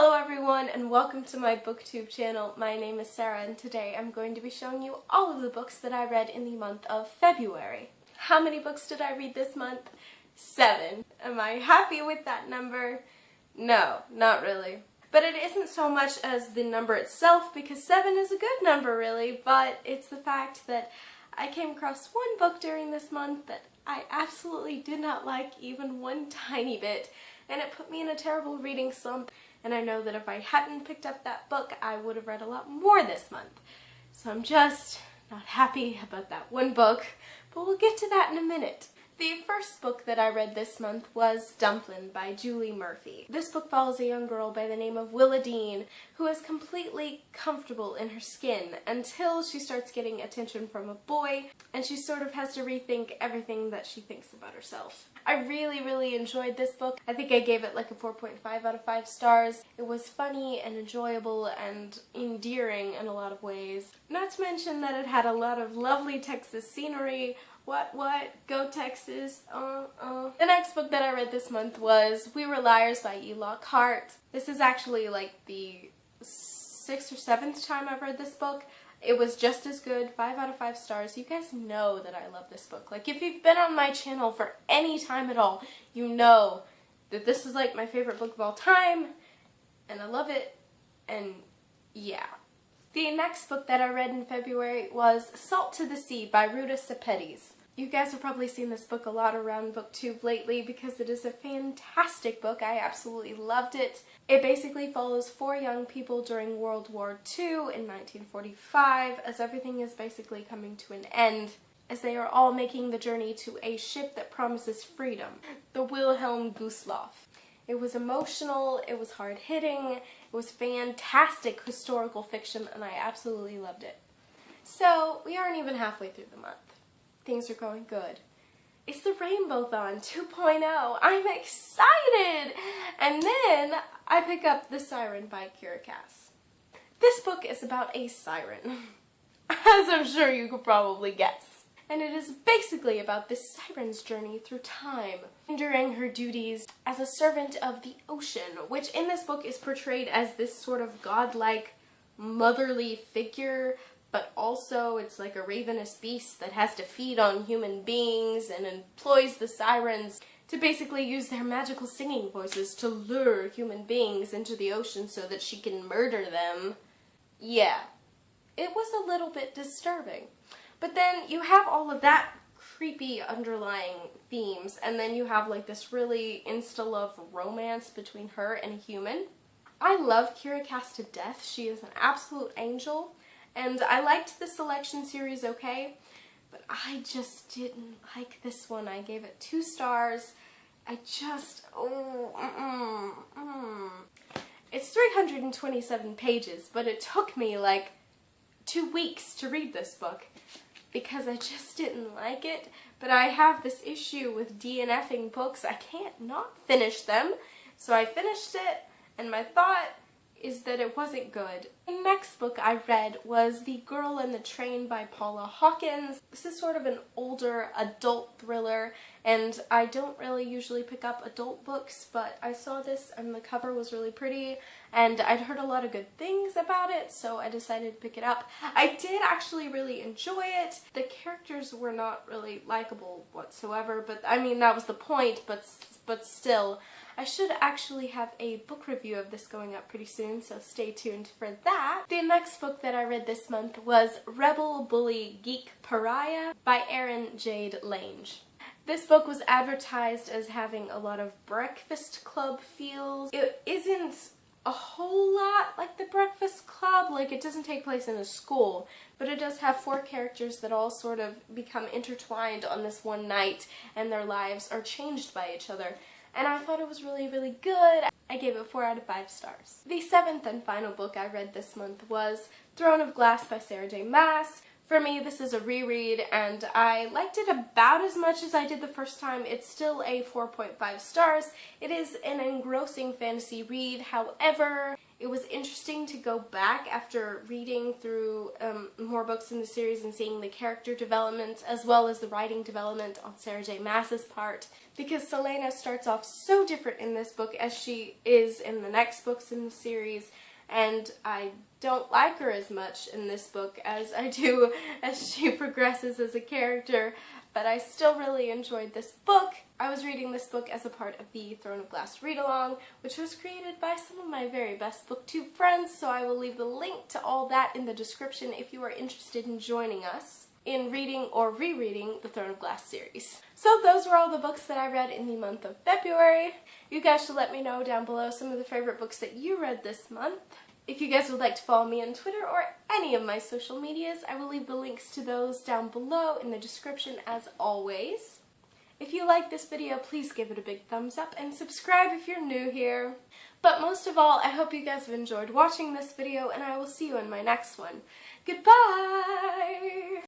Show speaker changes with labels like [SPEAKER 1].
[SPEAKER 1] Hello everyone and welcome to my booktube channel. My name is Sarah and today I'm going to be showing you all of the books that I read in the month of February. How many books did I read this month? 7. Am I happy with that number? No, not really. But it isn't so much as the number itself, because 7 is a good number really, but it's the fact that I came across one book during this month that I absolutely did not like even one tiny bit, and it put me in a terrible reading slump, and I know that if I hadn't picked up that book, I would have read a lot more this month. So I'm just not happy about that one book, but we'll get to that in a minute. The first book that I read this month was Dumplin' by Julie Murphy. This book follows a young girl by the name of Willa Dean who is completely comfortable in her skin until she starts getting attention from a boy, and she sort of has to rethink everything that she thinks about herself. I really enjoyed this book. I think I gave it like a 4.5 out of 5 stars. It was funny and enjoyable and endearing in a lot of ways. Not to mention that it had a lot of lovely Texas scenery. What? Go Texas. The next book that I read this month was We Were Liars by E. Lockhart. This is actually like the 6th or 7th time I've read this book. It was just as good, 5 out of 5 stars. You guys know that I love this book. Like, if you've been on my channel for any time at all, you know that this is like my favorite book of all time, and I love it, and yeah. The next book that I read in February was Salt to the Sea by Ruta Sepetys. You guys have probably seen this book a lot around BookTube lately because it is a fantastic book. I absolutely loved it. It basically follows 4 young people during World War II in 1945 as everything is basically coming to an end, as they are all making the journey to a ship that promises freedom, the Wilhelm Gustloff. It was emotional, it was hard-hitting, it was fantastic historical fiction, and I absolutely loved it. So, we aren't even halfway through the month. Things are going good. It's the Rainbowthon 2.0. I'm excited! And then I pick up The Siren by Kiera Cass. This book is about a siren, as I'm sure you could probably guess. And it is basically about this siren's journey through time, enduring her duties as a servant of the ocean, which in this book is portrayed as this sort of godlike, motherly figure, but also it's like a ravenous beast that has to feed on human beings and employs the sirens to basically use their magical singing voices to lure human beings into the ocean so that she can murder them. Yeah, it was a little bit disturbing. But then you have all of that creepy underlying themes, and then you have like this really insta-love romance between her and a human. I love Kiera Cass to death. She is an absolute angel, and I liked the Selection series okay, but I just didn't like this one. I gave it 2 stars. It's 327 pages, but it took me like 2 weeks to read this book, because I just didn't like it. But I have this issue with DNFing books. I can't not finish them. So I finished it, and my thought is that it wasn't good. The next book I read was The Girl in the Train by Paula Hawkins. This is sort of an older adult thriller, and I don't really usually pick up adult books, but I saw this and the cover was really pretty, and I'd heard a lot of good things about it, so I decided to pick it up. I did actually really enjoy it. The characters were not really likable whatsoever, but I mean, that was the point, but still. I should actually have a book review of this going up pretty soon, so stay tuned for that. The next book that I read this month was Rebel Bully Geek Pariah by Erin Jade Lange. This book was advertised as having a lot of Breakfast Club feels. It isn't a whole lot like the Breakfast Club, like it doesn't take place in a school, but it does have 4 characters that all sort of become intertwined on this one night, and their lives are changed by each other. And I thought it was really good. I gave it 4 out of 5 stars. The 7th and final book I read this month was Throne of Glass by Sarah J. Maas. For me, this is a reread, and I liked it about as much as I did the first time. It's still a 4.5 stars. It is an engrossing fantasy read. However, it was interesting to go back after reading through more books in the series and seeing the character development as well as the writing development on Sarah J. Maas's part, because Celaena starts off so different in this book as she is in the next books in the series, and I don't like her as much in this book as I do as she progresses as a character, but I still really enjoyed this book. I was reading this book as a part of the Throne of Glass read-along, which was created by some of my very best BookTube friends, so I will leave the link to all that in the description if you are interested in joining us in reading or rereading the Throne of Glass series. So those were all the books that I read in the month of February. You guys should let me know down below some of the favorite books that you read this month. If you guys would like to follow me on Twitter or any of my social medias, I will leave the links to those down below in the description as always. If you like this video, please give it a big thumbs up and subscribe if you're new here. But most of all, I hope you guys have enjoyed watching this video, and I will see you in my next one. Goodbye!